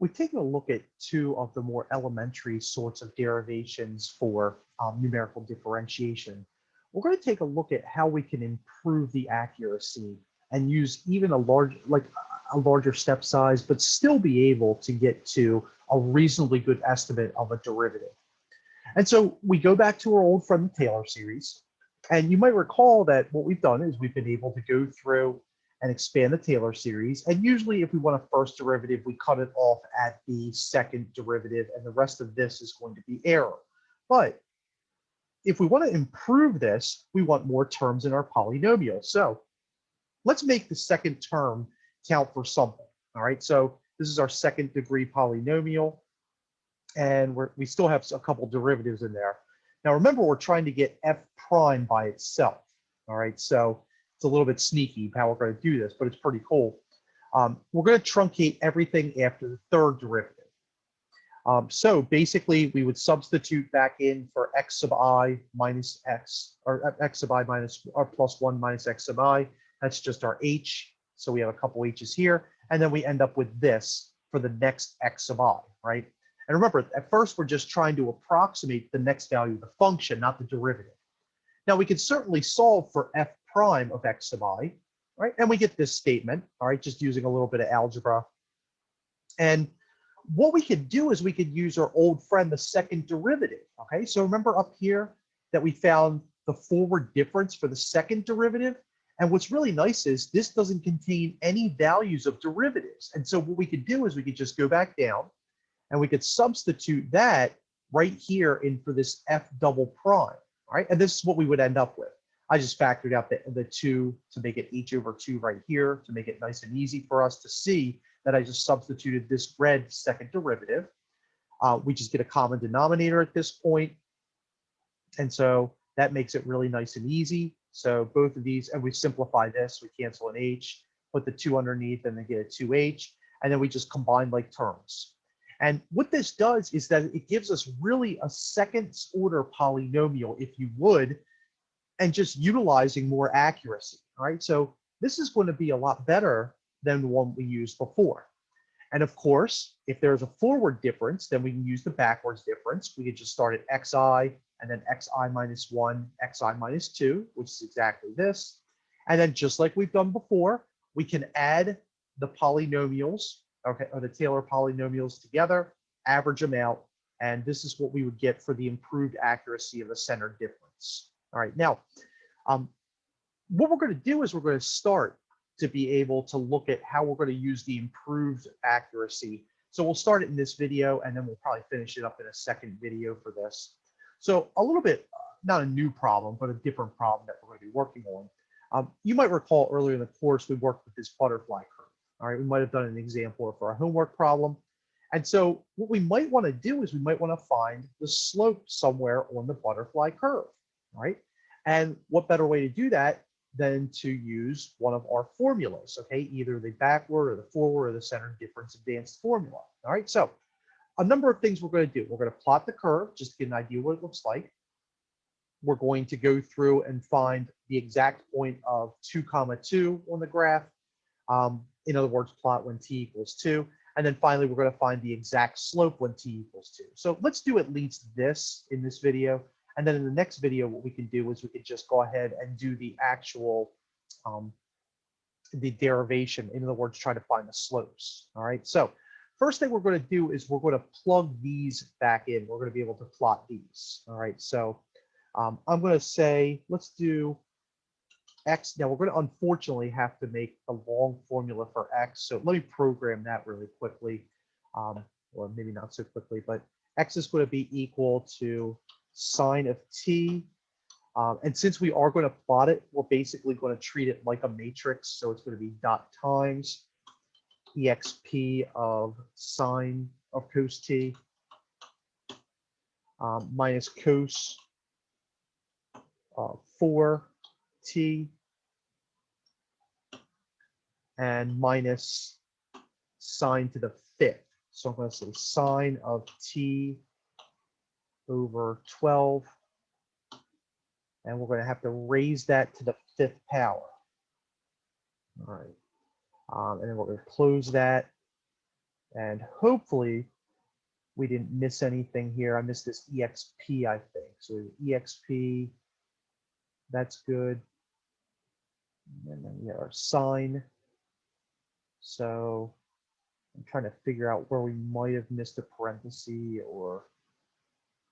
we've taken a look at two of the more elementary sorts of derivations for numerical differentiation. We're going to take a look at how we can improve the accuracy and use even a larger step size, but still be able to get to a reasonably good estimate of a derivative. And so we go back to our old friend, the Taylor series. And you might recall that what we've done is we've been able to go through and expand the Taylor series. And usually if we want a first derivative, we cut it off at the second derivative, and the rest of this is going to be error. But if we want to improve this, we want more terms in our polynomial. So let's make the second term count for something. All right, so this is our second degree polynomial, and we still have a couple derivatives in there. Now remember, we're trying to get f prime by itself. All right, so it's a little bit sneaky how we're going to do this, but it's pretty cool. We're going to truncate everything after the third derivative. So basically, we would substitute back in for x sub I minus x, or x sub I minus or plus 1 minus x sub I. That's just our h. So we have a couple h's here, and then we end up with this for the next x sub I, right? And remember, at first, we're just trying to approximate the next value of the function, not the derivative. Now, we could certainly solve for f prime of x sub I, right? And we get this statement, all right, just using a little bit of algebra. And what we could do is we could use our old friend, the second derivative, okay? So remember up here that we found the forward difference for the second derivative? And what's really nice is this doesn't contain any values of derivatives. And so what we could do is we could just go back down, and we could substitute that right here in for this f double prime, right? And this is what we would end up with. I just factored out the 2 to make it h over 2 right here to make it nice and easy for us to see that I just substituted this red second derivative. We just get a common denominator at this point. And so that makes it really nice and easy. So both of these, and we simplify this, we cancel an h, put the 2 underneath, and then get a 2h, and then we just combine like terms. And what this does is that it gives us really a second order polynomial, if you would, and just utilizing more accuracy, all right? So this is going to be a lot better than the one we used before. And of course, if there's a forward difference, then we can use the backwards difference. We could just start at xi, and then xi minus 1, xi minus 2, which is exactly this. And then just like we've done before, we can add the polynomials, okay, or the Taylor polynomials together, average them out, and this is what we would get for the improved accuracy of the center difference. All right, now, what we're going to do is we're going to start to be able to look at how we're going to use the improved accuracy. So we'll start it in this video, and then we'll probably finish it up in a second video for this. So a little bit, not a new problem, but a different problem that we're going to be working on. You might recall earlier in the course, we worked with this butterfly curve. All right, we might have done an example for a homework problem. And so what we might want to do is we might want to find the slope somewhere on the butterfly curve, all right? And what better way to do that than to use one of our formulas, okay? Either the backward or the forward or the center difference advanced formula, all right? So a number of things we're going to do. We're going to plot the curve just to get an idea what it looks like. We're going to go through and find the exact point of 2, 2 on the graph. In other words, plot when t equals 2. And then finally, we're going to find the exact slope when t equals 2. So let's do at least this in this video. And then in the next video, what we can do is we can just go ahead and do the actual, the derivation. In other words, try to find the slopes. All right. So first thing we're going to do is we're going to plug these back in. We're going to be able to plot these. All right. So I'm going to say, let's do x. Now we're going to unfortunately have to make a long formula for x. So let me program that really quickly, or maybe not so quickly, but x is going to be equal to sine of t. And since we are going to plot it, we're basically going to treat it like a matrix. So it's going to be dot times exp of sine of cos t minus cos 4t and minus sine to the 5th. So I'm going to say sine of t over 12. And we're going to have to raise that to the 5th power. All right. And then we're going to close that. And hopefully we didn't miss anything here. I missed this EXP, I think. So EXP, that's good. And then we have our sign. So I'm trying to figure out where we might have missed a parenthesis, or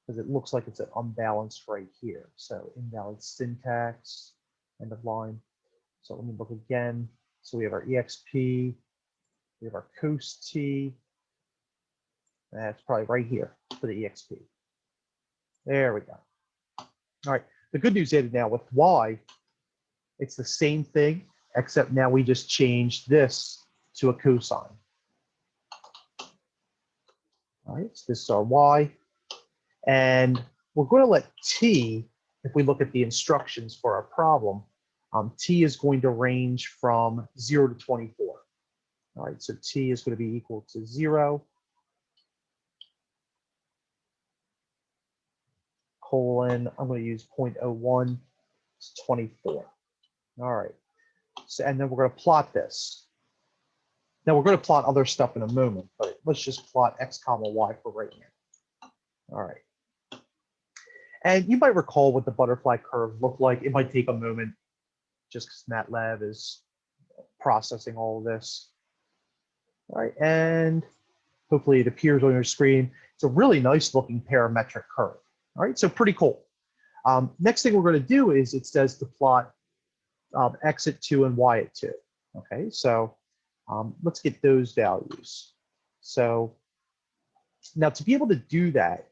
because it looks like it's unbalanced right here. So invalid syntax, end of line. So let me look again. So we have our EXP, we have our coast T. That's probably right here for the EXP. There we go. All right. The good news is now with Y, it's the same thing, except now we just changed this to a cosine. All right, so this is our Y. And we're going to let T, if we look at the instructions for our problem, T is going to range from 0 to 24. All right, so T is going to be equal to 0, colon, I'm going to use 0.01, it's 24. All right, so, and then we're going to plot this. Now we're going to plot other stuff in a moment, but let's just plot X comma Y for right now. All right. And you might recall what the butterfly curve looked like. It might take a moment just because MATLAB is processing all of this. All right, and hopefully it appears on your screen. It's a really nice looking parametric curve. All right, so pretty cool. Next thing we're going to do is it says to plot X at 2 and Y at 2. Okay, so let's get those values. So now to be able to do that,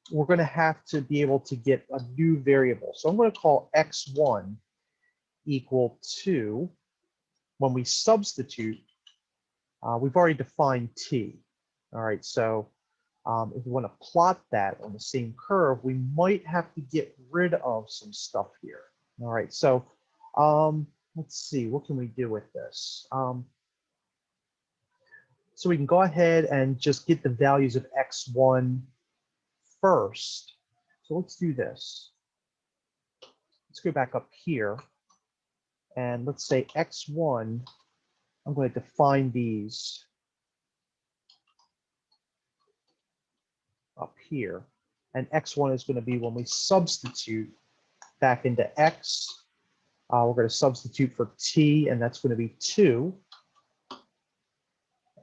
we're going to have to be able to get a new variable. So I'm going to call x1 equal to, when we substitute, we've already defined t. All right, so if we want to plot that on the same curve, we might have to get rid of some stuff here. All right, so let's see, what can we do with this? So we can go ahead and just get the values of x1 first. So let's do this. Let's go back up here and let's say x1, I'm going to define these up here, and x1 is going to be when we substitute back into x, we're going to substitute for t, and that's going to be 2,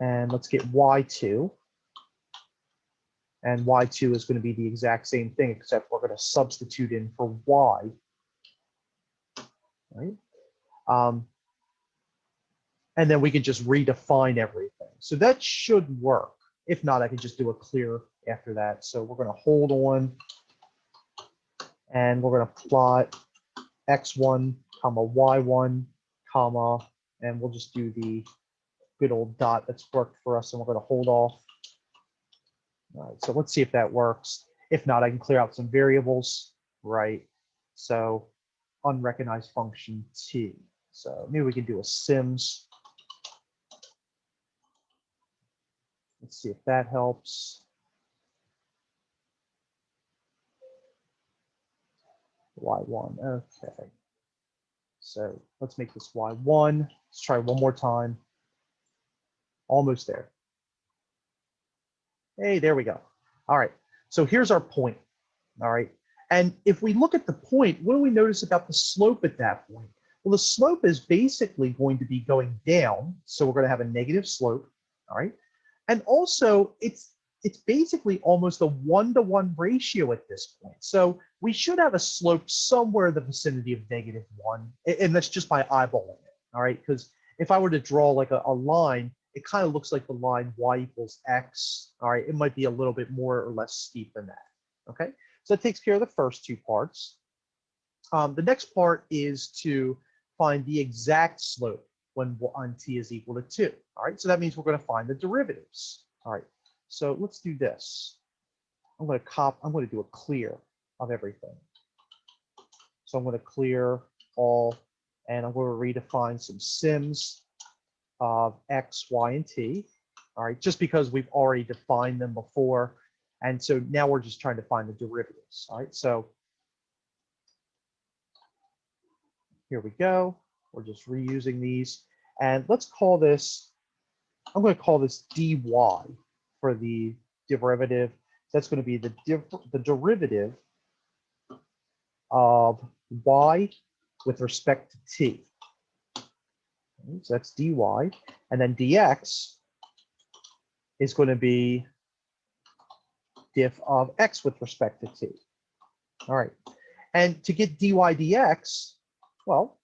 and let's get y2, and y2 is going to be the exact same thing, except we're going to substitute in for y, right? And then we can just redefine everything. So that should work. If not, I can just do a clear after that. So we're going to hold on, and we're going to plot x1, comma, y1, comma, and we'll just do the good old dot that's worked for us, and we're going to hold off. All right, so let's see if that works. If not, I can clear out some variables, right? So unrecognized function t. So maybe we can do a sims. Let's see if that helps. Y1, okay. So let's make this Y1. Let's try one more time. Almost there. Hey, there we go. All right, so here's our point. All right, and if we look at the point, what do we notice about the slope at that point? Well, the slope is basically going to be going down, so we're going to have a negative slope. All right, and also it's basically almost a 1-to-1 ratio at this point. So we should have a slope somewhere in the vicinity of -1, and that's just by eyeballing it. All right, because if I were to draw like a line, it kind of looks like the line y equals x. All right, it might be a little bit more or less steep than that. Okay, so that takes care of the first two parts. The next part is to find the exact slope when t is equal to 2. All right, so that means we're going to find the derivatives. All right, so let's do this. I'm going to do a clear of everything. So I'm going to clear all, and I'm going to redefine some sims of x, y, and t. All right, just because we've already defined them before. And so now we're just trying to find the derivatives. All right, so here we go. We're just reusing these. And let's call this I'm going to call this dy for the derivative. That's going to be the derivative of y with respect to t. Okay, so that's dy. And then dx is going to be diff of x with respect to t. All right. And to get dy dx, well,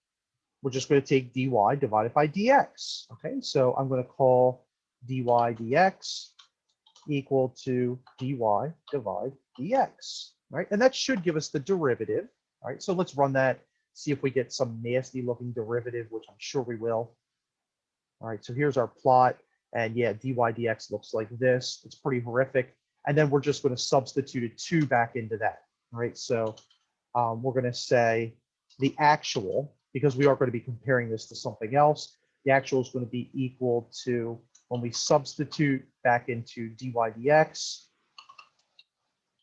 we're just going to take dy divided by dx. Okay, so I'm going to call dy dx equal to dy divide dx. Right, and that should give us the derivative. All right, so let's run that, see if we get some nasty looking derivative, which I'm sure we will. All right, so here's our plot, and yeah, dy dx looks like this. It's pretty horrific. And then we're just going to substitute a 2 back into that. All right, so we're going to say the actual, because we are going to be comparing this to something else, the actual is going to be equal to, when we substitute back into dy dx,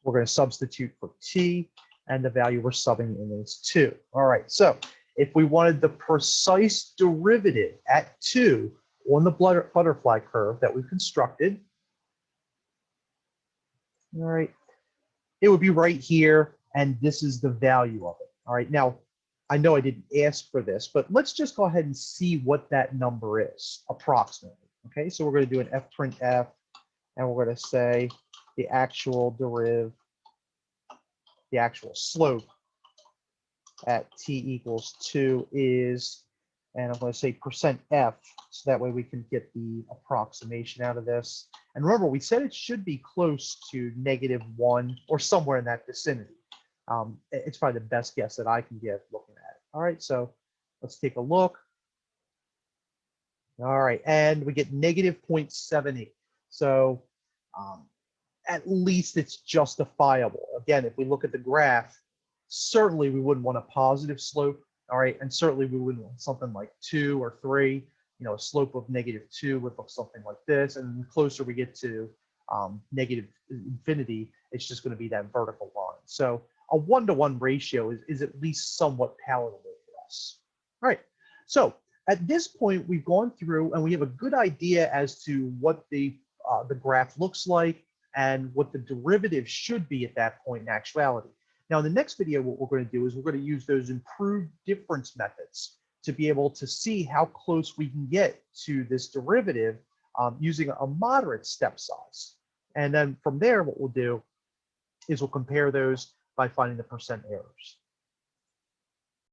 we're going to substitute for t, and the value we're subbing in is 2. All right, so if we wanted the precise derivative at 2 on the butterfly curve that we've constructed, all right, it would be right here, and this is the value of it. All right, now I know I didn't ask for this, but let's just go ahead and see what that number is approximately. Okay, so we're going to do an fprintf, and we're going to say the actual the actual slope at t equals 2 is, and I'm going to say %f, so that way we can get the approximation out of this. And remember, we said it should be close to -1 or somewhere in that vicinity. It's probably the best guess that I can give looking at it. All right, so let's take a look. All right, and we get -0.78. So at least it's justifiable. Again, if we look at the graph, certainly we wouldn't want a positive slope. All right, and certainly we wouldn't want something like 2 or 3. You know, a slope of -2 would look something like this. And the closer we get to negative infinity, it's just going to be that vertical line. So a 1-to-1 ratio is at least somewhat palatable for us. All right, so at this point, we've gone through and we have a good idea as to what the graph looks like and what the derivative should be at that point in actuality. Now, in the next video, what we're going to do is we're going to use those improved difference methods to be able to see how close we can get to this derivative using a moderate step size. And then from there, what we'll do is we'll compare those by finding the % errors.